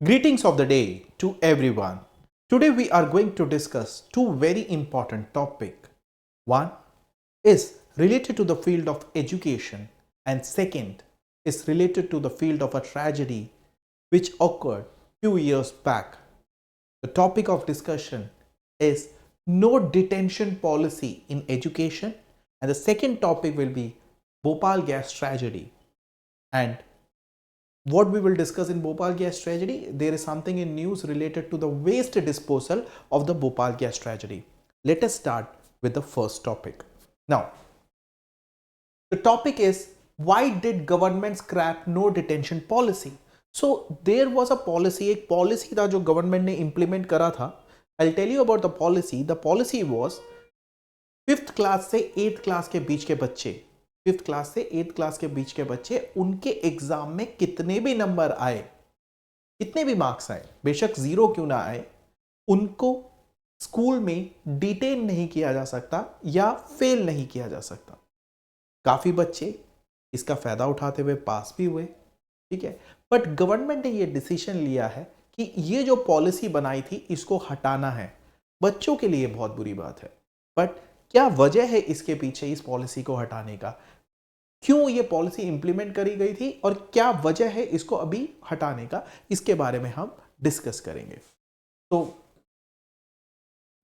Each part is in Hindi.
Greetings of the day to everyone. Today we are going to discuss two very important topics. One is related to the field of education and second is related to the field of a tragedy which occurred few years back. The topic of discussion is no detention policy in education and the second topic will be Bhopal gas tragedy. And what we will discuss in Bhopal gas tragedy, there is something in news related to the waste disposal of the Bhopal gas tragedy. Let us start with the first topic. Now, the topic is why did government scrap no detention policy? So there was a policy, एक policy था जो government ने implement करा था. I'll tell you about the policy. The policy was 5th class से 8th class के बीच के बच्चे 5th क्लास से 8th क्लास के बीच के बच्चे उनके एग्जाम में कितने भी नंबर आए, कितने भी मार्क्स आए, बेशक जीरो क्यों ना आए, उनको स्कूल में डिटेन नहीं किया जा सकता या फेल नहीं किया जा सकता. काफी बच्चे इसका फायदा उठाते हुए पास भी हुए, ठीक है. बट गवर्नमेंट ने ये डिसीजन लिया है कि ये जो पॉलिसी बनाई थी इसको हटाना है. बच्चों के लिए बहुत बुरी बात है, बट क्या वजह है इसके पीछे इस पॉलिसी को हटाने का, क्यों ये पॉलिसी इंप्लीमेंट करी गई थी और क्या वजह है इसको अभी हटाने का, इसके बारे में हम डिस्कस करेंगे. तो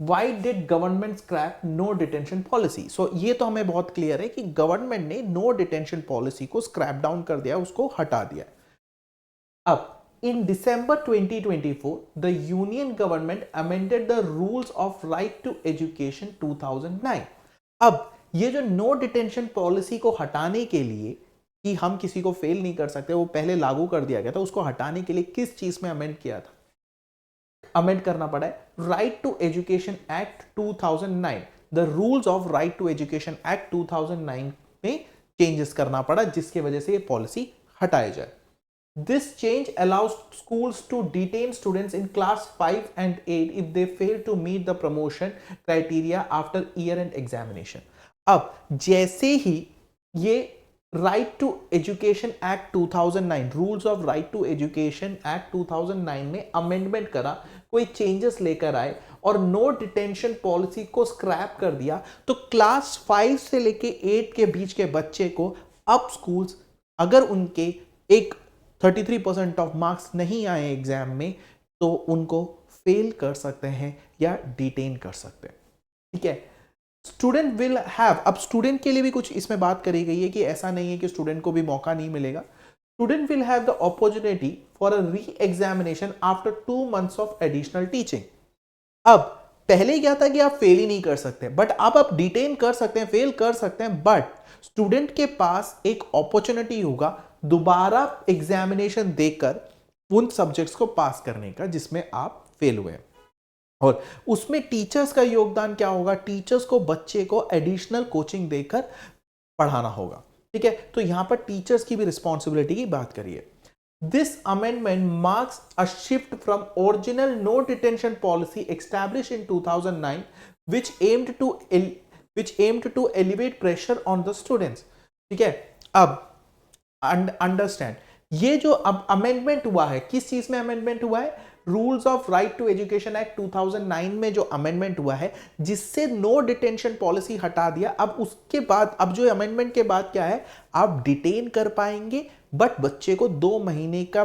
why did government scrap no detention policy? So ये तो हमें बहुत क्लियर है कि गवर्नमेंट ने नो डिटेंशन पॉलिसी को स्क्रैप डाउन कर दिया, उसको हटा दिया. अब in December 2024 the union government amended the rules of right to education 2009. अब ये जो नो डिटेंशन पॉलिसी को हटाने के लिए कि हम किसी को फेल नहीं कर सकते, वो पहले लागू कर दिया गया था, उसको हटाने के लिए किस चीज में अमेंड किया था, अमेंड करना पड़ा है right to education act 2009. The rules of right to education act 2009 में चेंजेस करना पड़ा जिसकी वजह से ये पॉलिसी हटाई जाए. This change allows schools to detain students in class 5 and 8 if they fail to meet the promotion criteria after year-end examination. अब जैसे ही ये right to education act 2009, rules of right to education act 2009 में अमेंडमेंट करा, कोई चेंजेस लेकर आए और नो डिटेंशन पॉलिसी को स्क्रैप कर दिया, तो क्लास 5 से लेके 8 के बीच के बच्चे को अब स्कूल्स अगर उनके एक 33% ऑफ मार्क्स नहीं आए एग्जाम में तो उनको फेल कर सकते हैं या डिटेन कर सकते हैं, ठीक है. स्टूडेंट विल हैव, अब स्टूडेंट के लिए भी कुछ इसमें बात करी गई है कि ऐसा नहीं है कि स्टूडेंट को भी मौका नहीं मिलेगा. Student will have the opportunity for a re examination after 2 months of additional teaching. अब पहले क्या था कि आप फेल ही नहीं कर सकते, बट अब आप डिटेन कर सकते हैं, फेल कर सकते हैं, बट स्टूडेंट के पास एक अपॉर्चुनिटी होगा दोबारा एग्जामिनेशन देकर उन सब्जेक्ट्स को पास करने का जिसमें आप फेल हुए. और उसमें टीचर्स का योगदान क्या होगा, टीचर्स को बच्चे को एडिशनल कोचिंग देकर पढ़ाना होगा, ठीक है. तो यहां पर टीचर्स की भी रिस्पॉन्सिबिलिटी की बात करिए. This amendment marks a shift from original no detention policy established in 2009 which aimed to elevate pressure on the students, ठीक है. अब अंडरस्टैंड, ये जो अब अमेंडमेंट हुआ है, किस चीज में अमेंडमेंट हुआ है, rules of right to education act 2009 में जो अमेंडमेंट हुआ है जिससे नो डिटेंशन पॉलिसी हटा दिया. अब उसके बाद, अब जो अमेंडमेंट के बाद क्या है, आप डिटेन कर पाएंगे बट बच्चे को 2 महीने के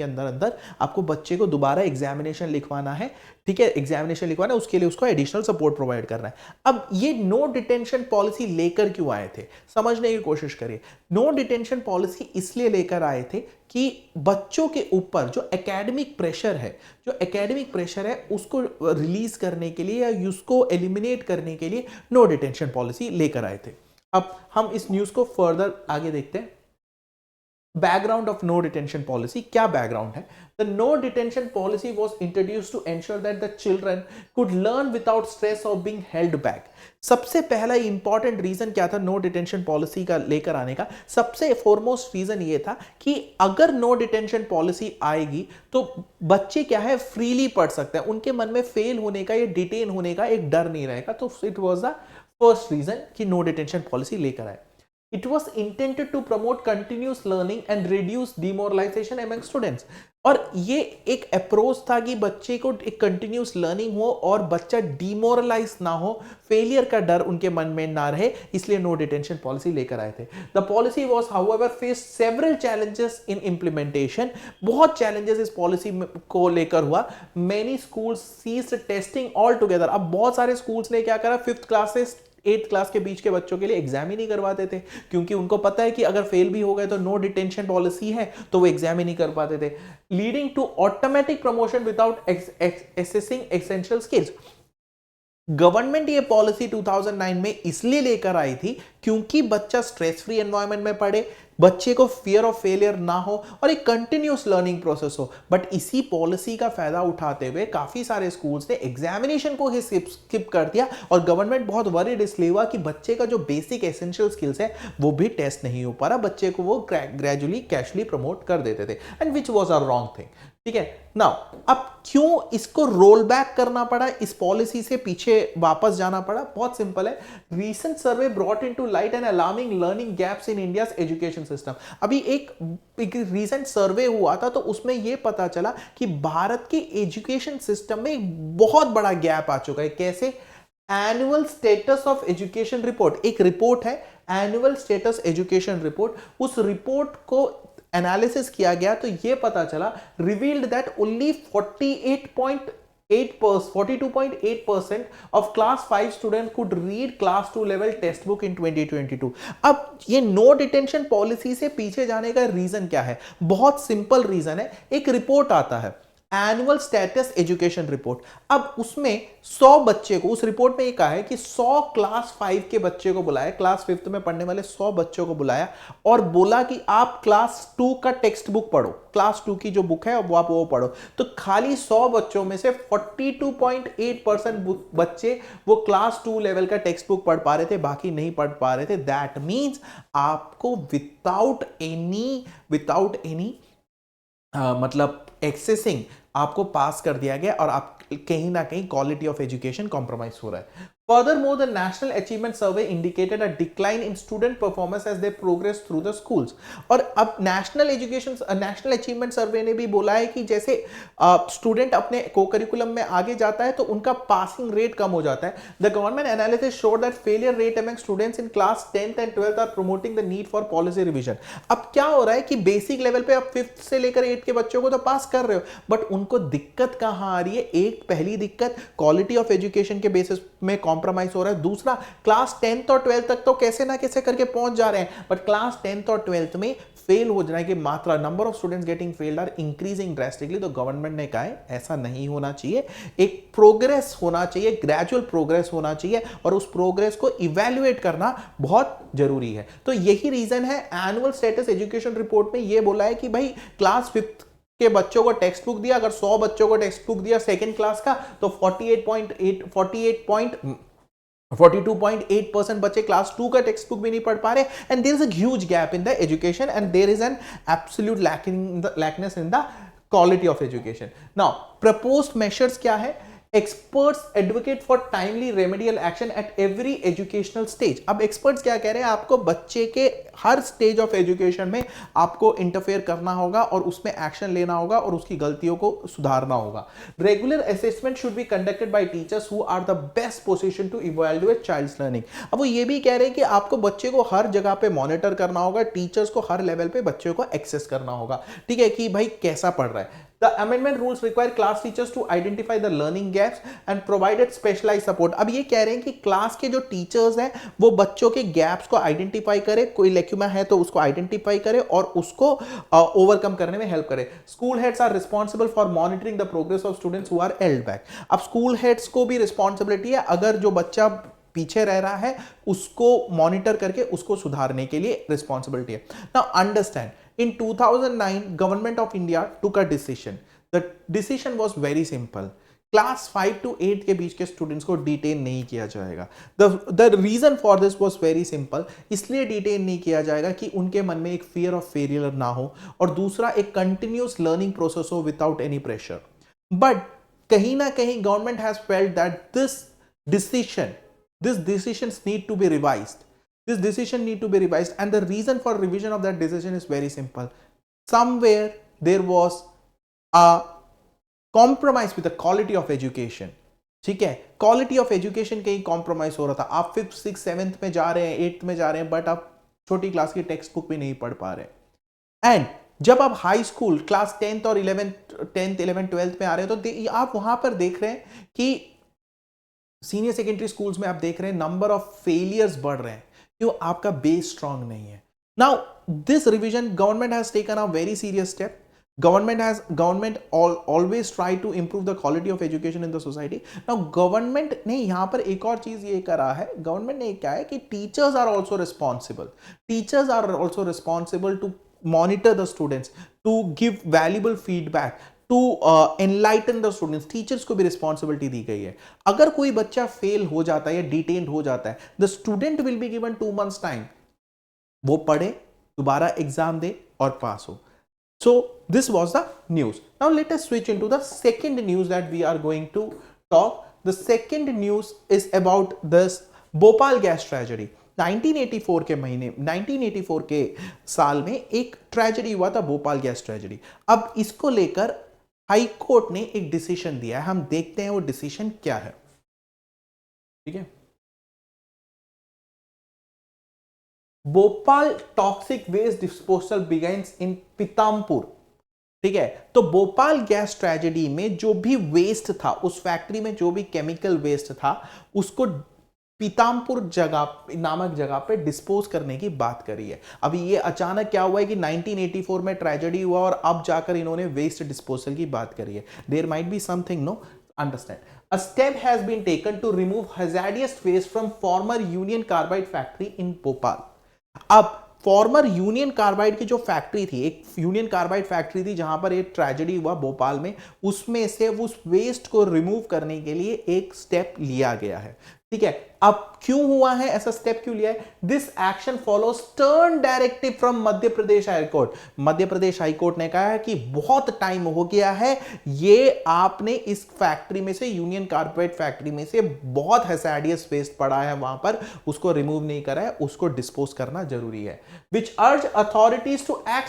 अंदर अंदर आपको बच्चे को दोबारा एग्जामिनेशन लिखवाना है, ठीक है. एग्जामिनेशन लिखवाना है, उसके लिए उसको एडिशनल सपोर्ट प्रोवाइड करना है. अब ये नो डिटेंशन पॉलिसी लेकर क्यों आए थे, समझने की कोशिश करिए. नो डिटेंशन पॉलिसी इसलिए लेकर आए थे कि बच्चों के ऊपर जो एकेडमिक प्रेशर है उसको रिलीज करने के लिए या उसको एलिमिनेट करने के लिए नो डिटेंशन पॉलिसी लेकर आए थे. अब हम इस न्यूज को फर्दर आगे देखते हैं. Background of no detention policy, क्या बैकग्राउंड है. The no detention policy was introduced to ensure that the children could learn without stress of being held back. सबसे पहला इंपॉर्टेंट रीजन क्या था नो डिटेंशन पॉलिसी का लेकर आने का, सबसे फॉरमोस्ट रीजन ये था कि अगर नो डिटेंशन पॉलिसी आएगी तो बच्चे क्या है, फ्रीली पढ़ सकते हैं, उनके मन में फेल होने का या डिटेन होने का एक डर नहीं रहेगा. तो it was the first reason कि नो डिटेंशन पॉलिसी लेकर आए. It was intended to promote continuous learning and reduce demoralization among students. और ये एक अप्रोच था कि बच्चे को एक कंटिन्यूस लर्निंग हो और बच्चा डिमोरलाइज ना हो, फेलियर का डर उनके मन में ना रहे, इसलिए नो डिटेंशन पॉलिसी लेकर आए थे. The policy was however face several challenges in implementation. बहुत चैलेंजेस इस पॉलिसी को लेकर हुआ. Many schools ceased testing altogether. अब बहुत सारे स्कूल्स ने क्या करा, 5th क्लास से 8th क्लास के बीच के बच्चों के लिए एग्जाम ही नहीं करवाते थे, क्योंकि उनको पता है कि अगर फेल भी हो गए तो नो डिटेंशन पॉलिसी है, तो वो एग्जाम ही नहीं कर पाते थे. Leading to automatic promotion without assessing essential skills. Government ये पॉलिसी 2009 में इसलिए लेकर आई थी क्योंकि बच्चा स्ट्रेस फ्री एनवायरनमेंट में पढ़े, बच्चे को फियर ऑफ फेलियर ना हो और एक कंटिन्यूस लर्निंग प्रोसेस हो. बट इसी पॉलिसी का फायदा उठाते हुए काफी सारे स्कूल्स ने एग्जामिनेशन को ही स्किप कर दिया और गवर्नमेंट बहुत वरीड इसलिए हुआ कि बच्चे का जो बेसिक एसेंशियल स्किल्स है वो भी टेस्ट नहीं हो पा रहा. बच्चे को वो ग्रेजुअली कैशली प्रमोट कर देते थे, and which was a wrong thing. ठीक है. नाउ अब क्यों इसको रोल बैक करना पड़ा, इस पॉलिसी से पीछे वापस जाना पड़ा? बहुत सिंपल है. Recent survey brought into light and alarming learning gaps in India's education system. अभी एक रीसेंट सर्वे हुआ था तो उसमें यह पता चला कि भारत के एजुकेशन सिस्टम में एक बहुत बड़ा गैप आ चुका है. कैसे? Annual status of education report, एक रिपोर्ट है एनुअल स्टेटस एजुकेशन रिपोर्ट. उस रिपोर्ट को एनालिसिस किया गया तो यह पता चला, revealed that only 42.8% of class 5 students could read class 2 level textbook in 2022. अब ये नो डिटेंशन पॉलिसी से पीछे जाने का रीजन क्या है? बहुत सिंपल रीजन है. एक रिपोर्ट आता है, एनुअल स्टेटस एजुकेशन रिपोर्ट. अब उसमें 100 बच्चे को, उस रिपोर्ट में ये कहा है कि 100 क्लास 5 के बच्चे को बुलाया, क्लास 5th में पढ़ने वाले 100 बच्चों को बुलाया और बोला कि आप क्लास 2 का टेक्स्ट बुक पढ़ो, क्लास 2 की जो बुक है वो आप वो पढ़ो. तो खाली 100 बच्चों में से 42.8% बच्चे वो क्लास 2 लेवल का टेक्स्ट बुक पढ़ पा रहे थे, बाकी नहीं पढ़ पा रहे थे. दैट मीन्स आपको विदाउट एनी मतलब एक्सेसिंग आपको पास कर दिया गया और आप कहीं ना कहीं क्वालिटी ऑफ एजुकेशन कॉम्प्रोमाइज हो रहा है. Furthermore, the National Achievement Survey indicated a decline in student performance as they progress through the schools. और अब नेशनल अचीवमेंट सर्वे ने भी बोला है कि जैसे स्टूडेंट अपने को-करिकुलम में आगे जाता है तो उनका पासिंग रेट कम हो जाता है. The government analysis showed that failure rate among students in class 10th and 12th are promoting the need for policy revision. अब क्या हो रहा है कि बेसिक लेवल पे आप 5th से लेकर 8th के बच्चों को तो पास कर रहे हो, बट उनको दिक्कत कहां आ रही है? एक पहली दिक्कत क्वालिटी ऑफ एजुकेशन के बेसिस में कॉम्प्रोमाइज हो रहा है. दूसरा, क्लास 10th और 12th तक तो कैसे ना कैसे करके पहुंच जा रहे हैं, बट क्लास 10th और 12th में फेल हो जाने की मात्रा, number of students getting failed are increasing drastically. तो गवर्नमेंट ने कहा है ऐसा नहीं होना चाहिए, एक प्रोग्रेस होना चाहिए, ग्रेजुअल प्रोग्रेस होना चाहिए और उस प्रोग्रेस को इवैल्यूएट करना बहुत जरूरी है. तो यही रीजन है एनुअल स्टेटस एजुकेशन रिपोर्ट में यह बोला है कि भाई क्लास 5th के बच्चों को टेक्स्ट बुक दिया, अगर 100 बच्चों को टेक्स्ट बुक दिया सेकंड क्लास का तो 42.8% बच्चे क्लास 2 का टेक्स्ट बुक भी नहीं पढ़ पा रहे. And there is a huge gap in the education and there is an absolute lackness in the quality of education. Now proposed measures क्या है? Experts advocate for timely remedial action at every educational stage. अब एक्सपर्ट्स क्या कह रहे हैं? आपको बच्चे के हर स्टेज ऑफ एजुकेशन में आपको इंटरफेयर करना होगा और उसमें एक्शन लेना होगा और उसकी गलतियों को सुधारना होगा. Regular assessment should be conducted by teachers who are the best position to evaluate child's learning. अब वो ये भी कह रहे हैं कि आपको बच्चे को हर जगह पे मॉनिटर करना होगा, टीचर्स को हर लेवल पे बच्चे को एक्सेस करना होगा. ठीक है कि भाई कैसा पढ़ रहा है. The amendment rules require class teachers to identify the learning gaps and provided specialized support. अब ये कह रहे हैं कि क्लास के जो टीचर्स हैं वो बच्चों के गैप्स को आइडेंटिफाई करे, कोई लेक्यूमा है तो उसको आइडेंटिफाई करे और उसको ओवरकम करने में हेल्प करे. School heads are responsible for monitoring the progress of students who are held back. अब स्कूल हेड्स को भी रिस्पॉन्सिबिलिटी है, अगर जो बच्चा पीछे रह रहा है उसको मॉनिटर करके उसको सुधारने के लिए रिस्पॉन्सिबिलिटी है. Now understand, in 2009 government of India took a decision. The decision was very simple. Class 5 to 8 के बीच के स्टूडेंट्स को डिटेन नहीं किया जाएगा. The reason for this was very simple. इसलिए डिटेन नहीं किया जाएगा कि उनके मन में एक फियर ऑफ फेलियर ना हो और दूसरा एक कंटिन्यूस लर्निंग प्रोसेस हो विदाउट एनी प्रेशर. बट कहीं ना कहीं government has felt that this decisions need to be revised. This decision need to be revised, and the reason for revision of that decision is very simple. Somewhere there was a compromise with the quality of education. ठीक है, क्वालिटी ऑफ एजुकेशन कहीं कॉम्प्रोमाइज हो रहा था. आप 5th 6th 7th में जा रहे हैं, 8th में जा रहे हैं, बट आप छोटी क्लास की टेक्स्ट बुक भी नहीं पढ़ पा रहे. एंड जब आप हाई स्कूल क्लास 10th और 11th 12th में आ रहे हैं, तो आप वहां पर देख रहे हैं कि सीनियर सेकेंडरी स्कूल्स में आप देख रहे हैं नंबर ऑफ फेलियर्स बढ़ रहे हैं. क्यों? आपका बेस स्ट्रांग नहीं है. Now this revision government has taken a very serious step. Government always try to improve the quality of education in the society. Now government ने यहाँ पर एक और चीज ये करा है. गवर्नमेंट ने क्या है कि teachers are also responsible. Teachers are also responsible to monitor the students, to give valuable feedback, to enlighten the students. Teachers को भी responsibility दी गई है. अगर कोई बच्चा फेल हो जाता है या detained हो जाता है, the student will be given 2 months time. वो पढ़े, दोबारा एग्जाम दे और पास हो. So this was the news. Now let us switch into the second news that we are going to talk. The second news is about this Bhopal gas tragedy. 1984 के साल में एक ट्रेजेडी हुआ था, भोपाल गैस ट्रेजेडी. अब इसको लेकर हाई कोर्ट ने एक डिसीजन दिया है. हम देखते हैं वो डिसीजन क्या है. ठीक है. Bhopal toxic waste disposal begins in Pithampur. ठीक है, तो भोपाल गैस ट्रेजेडी में जो भी वेस्ट था, उस फैक्ट्री में जो भी केमिकल वेस्ट था, उसको पीताम्पुर जगह नामक जगह पे डिस्पोज करने की बात करी है. अभी ये अचानक क्या हुआ है कि 1984 में ट्रेजेडी हुआ और अब जाकर इन्होंने वेस्ट डिस्पोजल की बात करी है. There might be something, no, understand. A step has been taken to remove hazardous waste from former Union Carbide factory in Bhopal. अब फॉर्मर यूनियन कार्बाइड की जो फैक्ट्री थी, एक यूनियन कार्बाइड फैक्ट्री थी जहां पर एक ट्रेजेडी हुआ भोपाल में, उसमें से उस वेस्ट को रिमूव करने के लिए एक स्टेप लिया गया है. ठीक है, अब क्यों हुआ है, ऐसा स्टेप क्यों लिया है? This action follow stern directive from Madhya Pradesh high court. Madhya Pradesh high court ने कहा है कि बहुत टाइम हो गया है, ये आपने इस फैक्ट्री में से, यूनियन कार्बाइड फैक्ट्री में से बहुत हैजार्डियस वेस्ट पड़ा है वहां पर, उसको रिमूव नहीं करा है, उसको डिस्पोज करना जरूरी है. Which urge authorities to act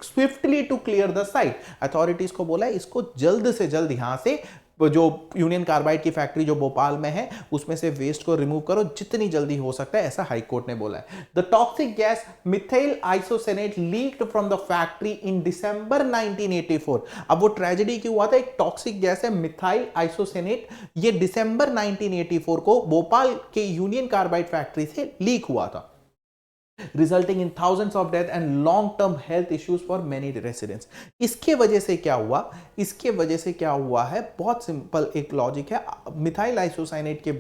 swiftly to clear the site. Authorities को बोला है इसको जल्द से जल्द यहां से, जो यूनियन कार्बाइड की फैक्ट्री जो भोपाल में है, उसमें से वेस्ट को रिमूव करो जितनी जल्दी हो सकता है, ऐसा हाई कोर्ट ने बोला है. The toxic gas methyl isocyanate leaked from the factory in December 1984. अब वो ट्रेजेडी क्यों हुआ था? एक टॉक्सिक गैस है मिथाइल आइसोसेनेट, ये दिसंबर 1984 को भोपाल के यूनियन कार्बाइड फैक्ट्री से लीक हुआ था, resulting in thousands of death and long-term health issues for many residents. इसके वजह से क्या हुआ? इसके वजह से क्या हुआ है? बहुत सिंपल एक लॉजिक है. मिथाइल आइसोसाइनेट के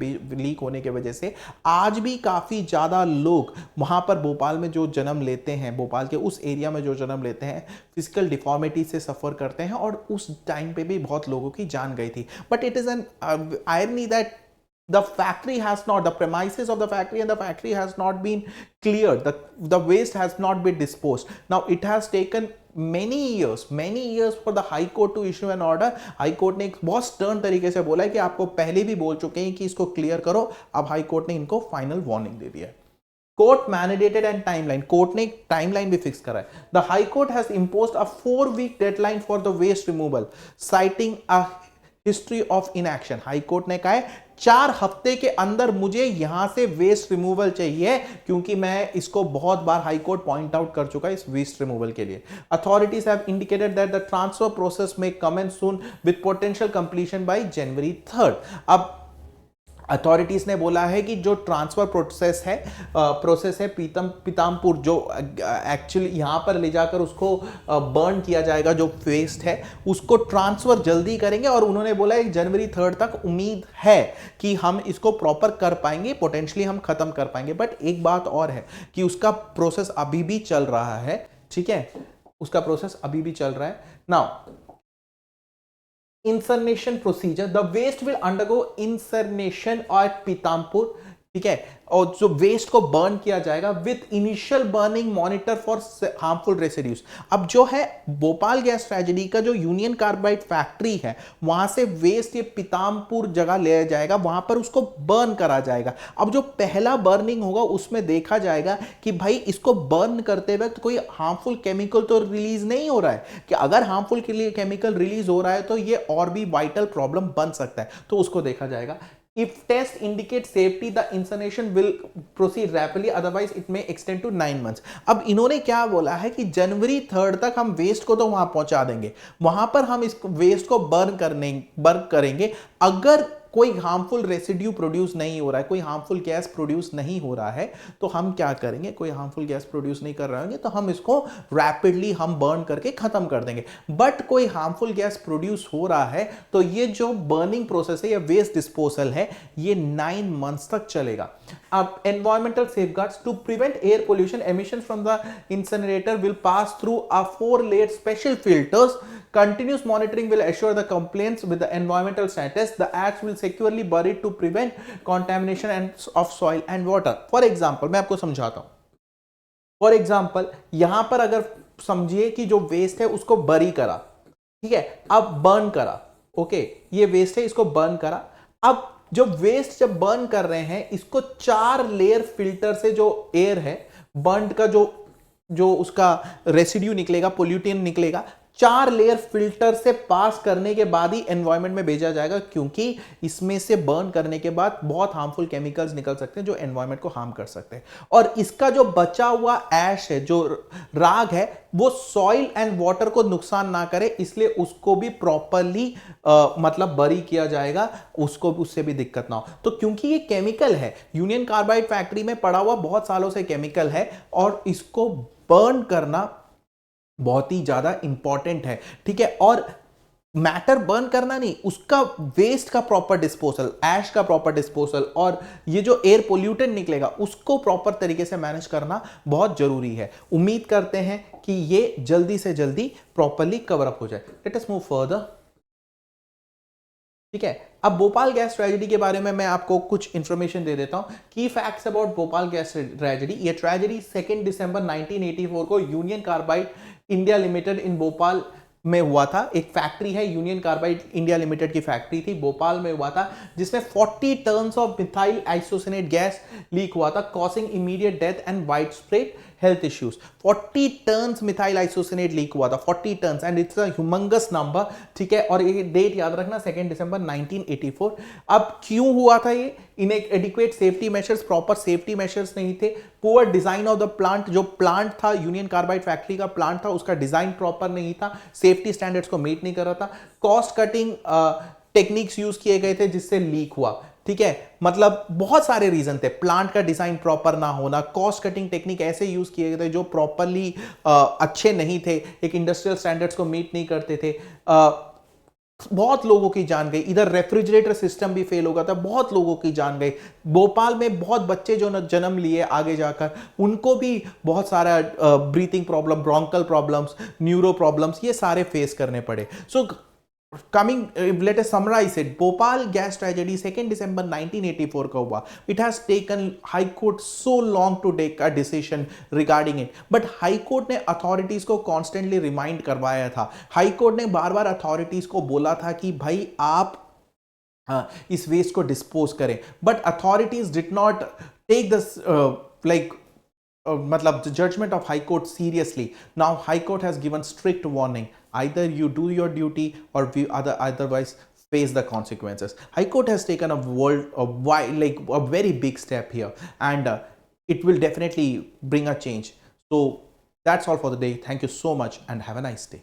लीक होने की वजह से आज भी काफी ज्यादा लोग वहां पर भोपाल में जो जन्म लेते हैं, भोपाल के उस एरिया में जो जन्म लेते हैं, फिजिकल डिफॉर्मिटी से सफर करते हैं, और उस टाइम पे भी बहुत लोगों की जान गई थी. But it is an irony that the factory has not, the premises of the factory and the factory has not been cleared, the waste has not been disposed. Now it has taken many years for the high court to issue an order. high court ने एक बहुत stern तरीके से बोला है कि आपको पहले भी बोल चुके हैं कि इसको क्लियर करो. अब हाई कोर्ट ने इनको फाइनल वार्निंग दे दिया है. Court mandated and timeline, court ने एक टाइमलाइन भी फिक्स करा है. The high court has imposed a 4-week deadline for the waste removal, citing a history of inaction. High court ने कहा है 4 हफ्ते के अंदर मुझे यहां से वेस्ट रिमूवल चाहिए, क्योंकि मैं इसको बहुत बार हाई कोर्ट पॉइंट आउट कर चुका है इस वेस्ट रिमूवल के लिए. Authorities have indicated that the transfer process में commence soon with potential completion by January 3. अब अथॉरिटीज ने बोला है कि जो ट्रांसफर प्रोसेस है पीताम्पुर, जो एक्चुअली यहां पर ले जाकर उसको बर्न किया जाएगा, जो वेस्ट है उसको ट्रांसफर जल्दी करेंगे, और उन्होंने बोला है जनवरी 3 तक उम्मीद है कि हम इसको प्रॉपर कर पाएंगे, पोटेंशियली हम खत्म कर पाएंगे. बट एक बात और है कि उसका प्रोसेस अभी भी चल रहा है. ठीक है, उसका प्रोसेस अभी भी चल रहा है. Now incineration procedure, the waste will undergo incineration at Pitampur. ठीक है, और जो वेस्ट को बर्न किया जाएगा with initial burning monitor for harmful residues. अब जो है भोपाल गैस ट्रेजेडी का जो यूनियन कार्बाइड फैक्ट्री है, वहां से वेस्ट ये पीतामपुर जगह ले जाएगा, वहां पर उसको बर्न करा जाएगा। अब जो पहला बर्निंग होगा उसमें देखा जाएगा कि भाई इसको बर्न करते वक्त कोई हार्मफुल केमिकल तो रिलीज नहीं हो रहा है, कि अगर हार्मफुल के लिए केमिकल रिलीज हो रहा है तो ये और भी वाइटल प्रॉब्लम बन सकता है, तो उसको देखा जाएगा। If test indicates safety, the incineration will proceed rapidly, otherwise it may extend to 9 months. अब इन्होंने क्या बोला है कि जनवरी 3 तक हम वेस्ट को तो वहां पहुंचा देंगे, वहां पर हम इस वेस्ट को बर्न करेंगे। अगर कोई हार्मफुल रेसिड्यू प्रोड्यूस नहीं हो रहा है, कोई हार्मफुल गैस प्रोड्यूस नहीं हो रहा है, तो हम क्या करेंगे, कोई हार्मफुल गैस प्रोड्यूस नहीं कर रहे होंगे तो हम इसको रैपिडली हम बर्न करके खत्म कर देंगे। बट कोई हार्मफुल गैस प्रोड्यूस हो रहा है तो ये जो बर्निंग प्रोसेस है या वेस्ट डिस्पोजल है, ये 9 मंथ्स तक चलेगा। अब environmental safeguards to prevent air pollution emission from the incinerator will pass through a 4 layer special filters. Continuous monitoring will assure the compliance with the environmental status. The ash will securely buried to prevent contamination and of soil and water. For example, मैं आपको समझाता हूं। फॉर एग्जाम्पल यहां पर अगर समझिए कि जो वेस्ट है उसको बरी करा, ठीक है, अब बर्न करा, ओके, ये वेस्ट है इसको बर्न करा। अब जो वेस्ट जब बर्न कर रहे हैं इसको 4 लेयर फिल्टर से जो एयर है बर्न का जो उसका रेसिड्यू निकलेगा, पोल्यूटेंट निकलेगा, 4 लेयर फिल्टर से पास करने के बाद ही एनवायरनमेंट में भेजा जाएगा, क्योंकि इसमें से बर्न करने के बाद बहुत हार्मफुल केमिकल्स निकल सकते हैं जो एनवायरनमेंट को हार्म कर सकते हैं। और इसका जो बचा हुआ ऐश है, जो राग है, वो सॉइल एंड वाटर को नुकसान ना करे, इसलिए उसको भी प्रॉपरली मतलब बरी किया जाएगा, उसको उससे भी दिक्कत ना हो। तो क्योंकि ये केमिकल है, यूनियन कार्बाइड फैक्ट्री में पड़ा हुआ बहुत सालों से केमिकल है, और इसको बर्न करना बहुत ही ज्यादा इंपॉर्टेंट है, ठीक है। और मैटर बर्न करना नहीं, उसका वेस्ट का प्रॉपर डिस्पोजल, ऐश का प्रॉपर डिस्पोजल, और ये जो एयर पोल्यूटेंट निकलेगा उसको प्रॉपर तरीके से मैनेज करना बहुत जरूरी है। उम्मीद करते हैं कि ये जल्दी से जल्दी प्रॉपरली कवर अप हो जाए। लेट अस मूव फर्दर, ठीक है। अब भोपाल गैस ट्रेजेडी के बारे में मैं आपको कुछ इंफॉर्मेशन दे देता हूं। की facts about Bhopal gas tragedy. ये ट्रेजेडी 2 दिसंबर 1984 को Union Carbide India Limited in Bhopal में हुआ था। एक फैक्ट्री है, यूनियन कार्बाइड इंडिया लिमिटेड की फैक्ट्री थी, भोपाल में हुआ था, जिसमें 40 tons of methyl isocyanate gas leak हुआ था, causing immediate death and widespread health issues. 40 tons methyl isocyanate leak हुआ था, 40 tons, and it's a humongous number, ठीक है। और ये डेट याद रखना, 2 दिसंबर 1984। अब क्यों हुआ था ये? इनएडिक्वेट safety measures, proper safety measures नहीं थे, poor design of the plant, जो प्लांट था यूनियन कार्बाइड फैक्ट्री का प्लांट था उसका डिजाइन प्रॉपर नहीं था, सेफ्टी स्टैंडर्ड्स को मीट नहीं कर रहा था, कॉस्ट कटिंग टेक्निक्स यूज किए गए थे जिससे लीक हुआ, ठीक है। मतलब बहुत सारे रीजन थे, प्लांट का डिजाइन प्रॉपर ना होना, कॉस्ट कटिंग टेक्निक ऐसे यूज किए गए थे जो प्रॉपरली अच्छे नहीं थे, एक इंडस्ट्रियल स्टैंडर्ड्स को मीट नहीं करते थे। बहुत लोगों की जान गई, इधर रेफ्रिजरेटर सिस्टम भी फेल हो गया था, बहुत लोगों की जान गई। भोपाल में बहुत बच्चे जो जन्म लिए आगे जाकर, उनको भी बहुत सारा breathing problem, bronchial problems, neuro problems, ये सारे फेस करने पड़े। सो coming let us summarize it. Bhopal gas tragedy 2 December 1984 का हुआ. It has taken High Court so long to take a decision regarding it, but High Court ने authorities को constantly remind करवाया था. High Court ने बार बार authorities को बोला था कि भाई आप इस वेस्ट को डिस्पोज करें, but authorities did not take this मतलब the judgment of High Court seriously. Now High Court has given strict warning. Either you do your duty or otherwise face the consequences. High Court has taken a very big step here, and it will definitely bring a change. So that's all for the day. Thank you so much and have a nice day.